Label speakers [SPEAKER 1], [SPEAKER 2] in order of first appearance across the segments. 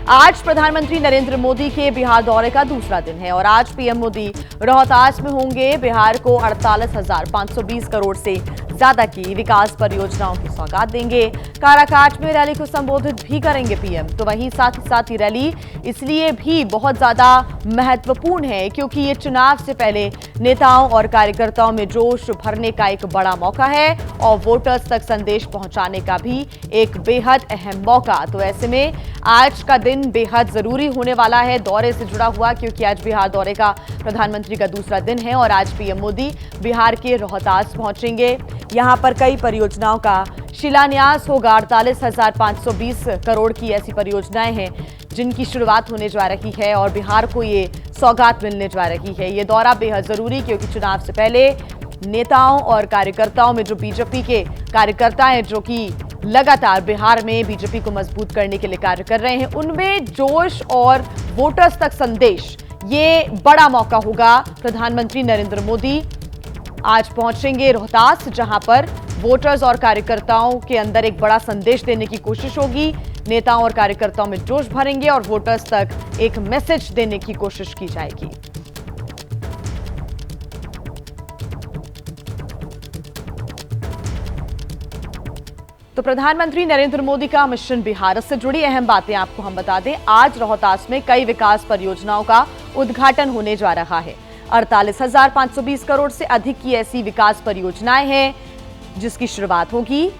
[SPEAKER 1] आज प्रधानमंत्री नरेंद्र मोदी के बिहार दौरे का दूसरा दिन है और आज पीएम मोदी रोहतास में होंगे। बिहार को 48,520 करोड़ से ज्यादा की विकास परियोजनाओं की सौगात देंगे। काराकाट में रैली को संबोधित भी करेंगे पीएम। तो वहीं साथ ही साथ ये रैली इसलिए भी बहुत ज्यादा महत्वपूर्ण है क्योंकि ये चुनाव से पहले नेताओं और कार्यकर्ताओं में जोश भरने का एक बड़ा मौका है और वोटर्स तक संदेश पहुंचाने का भी एक बेहद अहम मौका। तो ऐसे में आज का दिन बेहद जरूरी होने वाला है दौरे से जुड़ा हुआ, क्योंकि आज बिहार दौरे का प्रधानमंत्री का दूसरा दिन है और आज पीएम मोदी बिहार के रोहतास पहुंचेंगे। यहां पर कई परियोजनाओं का शिलान्यास होगा। 48,520 करोड़ की ऐसी परियोजनाएं हैं जिनकी शुरुआत होने जा रही है और बिहार को ये सौगात मिलने जा रही है। ये दौरा बेहद जरूरी क्योंकि चुनाव से पहले नेताओं और कार्यकर्ताओं में जो बीजेपी के कार्यकर्ता हैं जो कि लगातार बिहार में बीजेपी को मजबूत करने के लिए कार्य कर रहे हैं, उनमें जोश और वोटर्स तक संदेश, ये बड़ा मौका होगा। प्रधानमंत्री नरेंद्र मोदी आज पहुंचेंगे रोहतास, जहां पर वोटर्स और कार्यकर्ताओं के अंदर एक बड़ा संदेश देने की कोशिश होगी। नेताओं और कार्यकर्ताओं में जोश भरेंगे और वोटर्स तक एक मैसेज देने की कोशिश की जाएगी। तो प्रधानमंत्री नरेंद्र मोदी का मिशन बिहार, इससे जुड़ी अहम बातें आपको हम बता दें। आज रोहतास में कई विकास परियोजनाओं का उद्घाटन होने जा रहा है। 48,520 करोड़ से अधिक की ऐसी विकास परियोजनाएं हैं जिसकी शुरुआत होगी।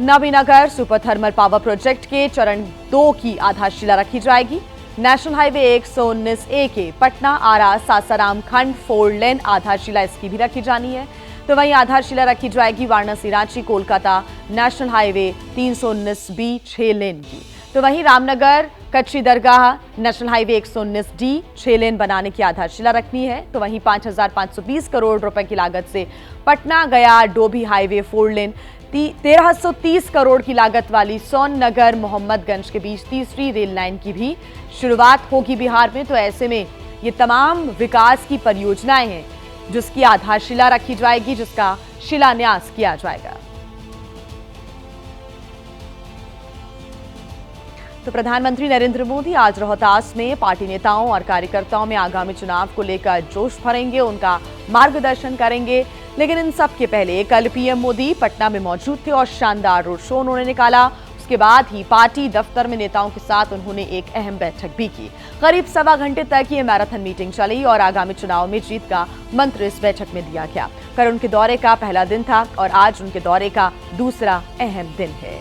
[SPEAKER 1] Navinagar super thermal power project के चरण 2 की आधारशिला रखी जाएगी। नेशनल हाईवे 119A के पटना आरा सासाराम खंड 4 लेन आधारशिला इसकी भी रखी जानी है। तो वहीं आधारशिला रखी जाएगी Varanasi Ranchi Kolkata national highway 319B 6 लेन की। तो वहीं रामनगर कच्ची दरगाह नेशनल हाईवे 119D 6 लेन बनाने की आधारशिला रखनी है। तो वहीं 5,520 करोड़ रुपए की लागत से पटना गया डोभी हाईवे 4 लेन, 1,330 करोड़ की लागत वाली सोननगर मोहम्मदगंज के बीच तीसरी रेल लाइन की भी शुरुआत होगी बिहार में। तो ऐसे में ये तमाम विकास की परियोजनाएं हैं जिसकी आधारशिला रखी जाएगी, जिसका शिलान्यास किया जाएगा। तो प्रधानमंत्री नरेंद्र मोदी आज रोहतास में पार्टी नेताओं और कार्यकर्ताओं में आगामी चुनाव को लेकर जोश भरेंगे, उनका मार्गदर्शन करेंगे। लेकिन इन सब के पहले कल पीएम मोदी पटना में मौजूद थे और शानदार रोड शो उन्होंने निकाला। उसके बाद ही पार्टी दफ्तर में नेताओं के साथ उन्होंने एक अहम बैठक भी की। करीब 1.25 घंटे तक ये मैराथन मीटिंग चली और आगामी चुनाव में जीत का मंत्र इस बैठक में दिया गया। कल उनके दौरे का पहला दिन था और आज उनके दौरे का दूसरा अहम दिन है।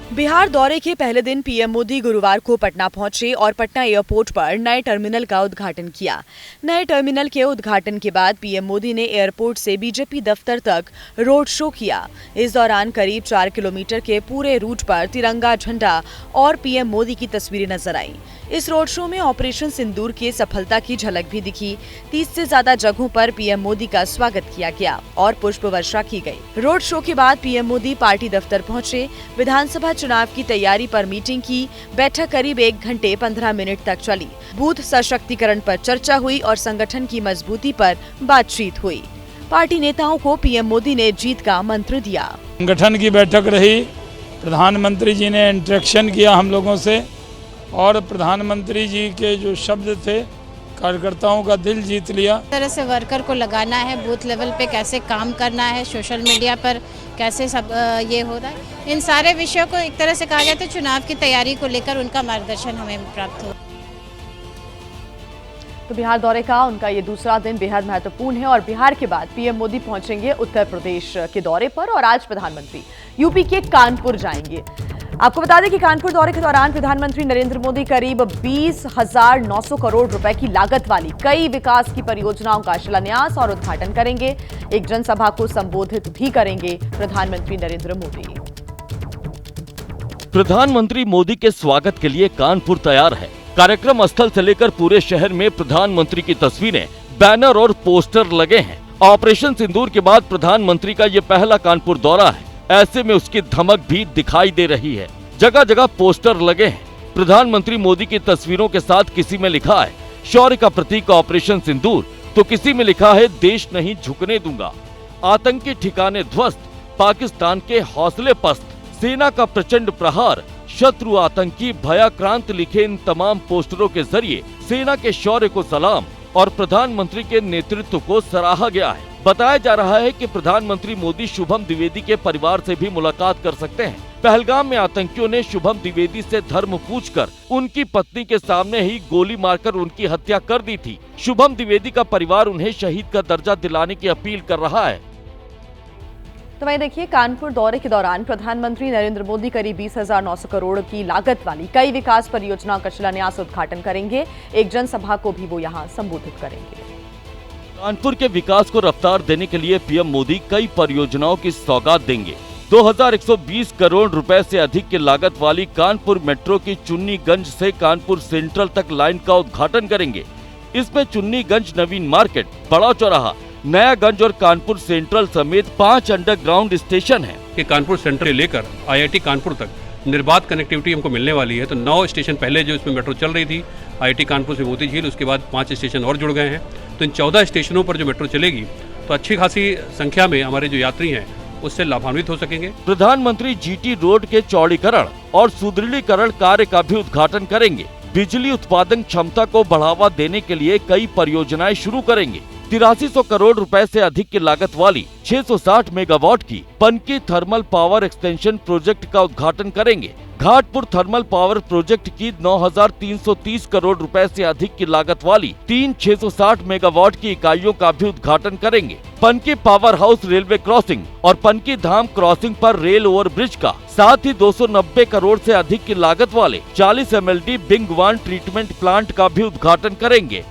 [SPEAKER 1] बिहार दौरे के पहले दिन पीएम मोदी गुरुवार को पटना पहुंचे और पटना एयरपोर्ट पर नए टर्मिनल का उद्घाटन किया। नए टर्मिनल के उद्घाटन के बाद पीएम मोदी ने एयरपोर्ट से बीजेपी दफ्तर तक रोड शो किया। इस दौरान करीब 4 किलोमीटर के पूरे रूट पर तिरंगा झंडा और पीएम मोदी की तस्वीरें नजर आईं। इस रोड शो में ऑपरेशन सिंदूर की सफलता की झलक भी दिखी। 30 से ज्यादा जगहों पर पीएम मोदी का स्वागत किया गया और पुष्प वर्षा की गई। रोड शो के बाद पीएम मोदी पार्टी दफ्तर पहुंचे। विधानसभा चुनाव की तैयारी पर मीटिंग की। बैठक करीब 1 घंटे 15 मिनट तक चली। बूथ सशक्तिकरण पर चर्चा हुई और संगठन की मजबूती पर बातचीत हुई। पार्टी नेताओं को पीएम मोदी ने जीत का मंत्र दिया।
[SPEAKER 2] संगठन की बैठक रही, प्रधानमंत्री जी ने इंटरेक्शन किया हम लोगों से और प्रधानमंत्री जी के जो शब्द थे कार्यकर्ताओं का दिल जीत लिया।
[SPEAKER 3] इस तरह से वर्कर को लगाना है, बूथ लेवल पे कैसे काम करना है, सोशल मीडिया पर कैसे सब ये हो रहा है, इन सारे विषयों को एक तरह से कहा जाए तो चुनाव की तैयारी को लेकर उनका मार्गदर्शन हमें प्राप्त हुआ।
[SPEAKER 1] तो बिहार दौरे का उनका ये दूसरा दिन बेहद महत्वपूर्ण है और बिहार के बाद पीएम मोदी पहुंचेंगे उत्तर प्रदेश के दौरे पर और आज प्रधानमंत्री यूपी के कानपुर जाएंगे। आपको बता दें कि कानपुर दौरे के दौरान प्रधानमंत्री नरेंद्र मोदी करीब 20,900 करोड़ रुपए की लागत वाली कई विकास की परियोजनाओं का शिलान्यास और उद्घाटन करेंगे। एक जनसभा को संबोधित भी करेंगे प्रधानमंत्री नरेंद्र मोदी।
[SPEAKER 4] प्रधानमंत्री मोदी के स्वागत के लिए कानपुर तैयार है। कार्यक्रम स्थल से लेकर पूरे शहर में प्रधानमंत्री की तस्वीरें, बैनर और पोस्टर लगे हैं। ऑपरेशन सिंदूर के बाद प्रधानमंत्री का ये पहला कानपुर दौरा है। ऐसे में उसकी धमक भी दिखाई दे रही है। जगह जगह पोस्टर लगे हैं। प्रधानमंत्री मोदी की तस्वीरों के साथ किसी में लिखा है शौर्य का प्रतीक ऑपरेशन सिंदूर, तो किसी में लिखा है देश नहीं झुकने दूंगा। आतंकी ठिकाने ध्वस्त, पाकिस्तान के हौसले पस्त, सेना का प्रचंड प्रहार, शत्रु आतंकी भयाक्रांत लिखे इन तमाम पोस्टरों के जरिए सेना के शौर्य को सलाम और प्रधानमंत्री के नेतृत्व को सराहा गया है। बताया जा रहा है कि प्रधानमंत्री मोदी शुभम द्विवेदी के परिवार से भी मुलाकात कर सकते हैं। पहलगाम में आतंकियों ने शुभम द्विवेदी से धर्म पूछकर उनकी पत्नी के सामने ही गोली मारकर उनकी हत्या कर दी थी। शुभम द्विवेदी का परिवार उन्हें शहीद का दर्जा दिलाने की अपील कर रहा है।
[SPEAKER 1] तो वहीं देखिए, कानपुर दौरे के दौरान प्रधानमंत्री नरेंद्र मोदी करीब 20,900 करोड़ की लागत वाली कई विकास परियोजनाओं का शिलान्यास उद्घाटन करेंगे। एक जनसभा को भी वो यहां संबोधित करेंगे।
[SPEAKER 4] कानपुर के विकास को रफ्तार देने के लिए पीएम मोदी कई परियोजनाओं की सौगात देंगे। 2120 करोड़ रुपए से अधिक की लागत वाली कानपुर मेट्रो की चुन्नीगंज से कानपुर सेंट्रल तक लाइन का उद्घाटन करेंगे। इसमें चुन्नीगंज नवीन मार्केट, बड़ा चौराहा, नयागंज और कानपुर सेंट्रल समेत 5 अंडरग्राउंड स्टेशन हैं।
[SPEAKER 5] कि कानपुर सेंट्रल से लेकर आईआईटी कानपुर तक निर्बाध कनेक्टिविटी हमको मिलने वाली है। तो 9 स्टेशन पहले जो इसमें मेट्रो चल रही थी, आईआईटी कानपुर से मोती झील, उसके बाद 5 स्टेशन और जुड़ गए हैं। तो इन 14 स्टेशनों पर जो मेट्रो चलेगी तो अच्छी खासी संख्या में हमारे जो यात्री हैं उससे लाभान्वित हो सकेंगे।
[SPEAKER 4] प्रधानमंत्री जीटी रोड के चौड़ीकरण और सुदृढ़ीकरण कार्य का भी उद्घाटन करेंगे। बिजली उत्पादन क्षमता को बढ़ावा देने के लिए कई परियोजनाएं शुरू करेंगे। 8300 करोड़ रुपए से अधिक की लागत वाली 660 मेगावाट की Panki thermal power extension project का उद्घाटन करेंगे। घाटपुर थर्मल पावर प्रोजेक्ट की 9330 करोड़ रुपए से अधिक की लागत वाली 3 660 मेगावाट की इकाइयों का भी उद्घाटन करेंगे। Panki power house railway crossing और पनकी धाम क्रॉसिंग पर रेल ओवरब्रिज का, साथ ही 290 करोड़ से अधिक की लागत वाले 40 MLD बिंग वान ट्रीटमेंट प्लांट का भी उद्घाटन करेंगे।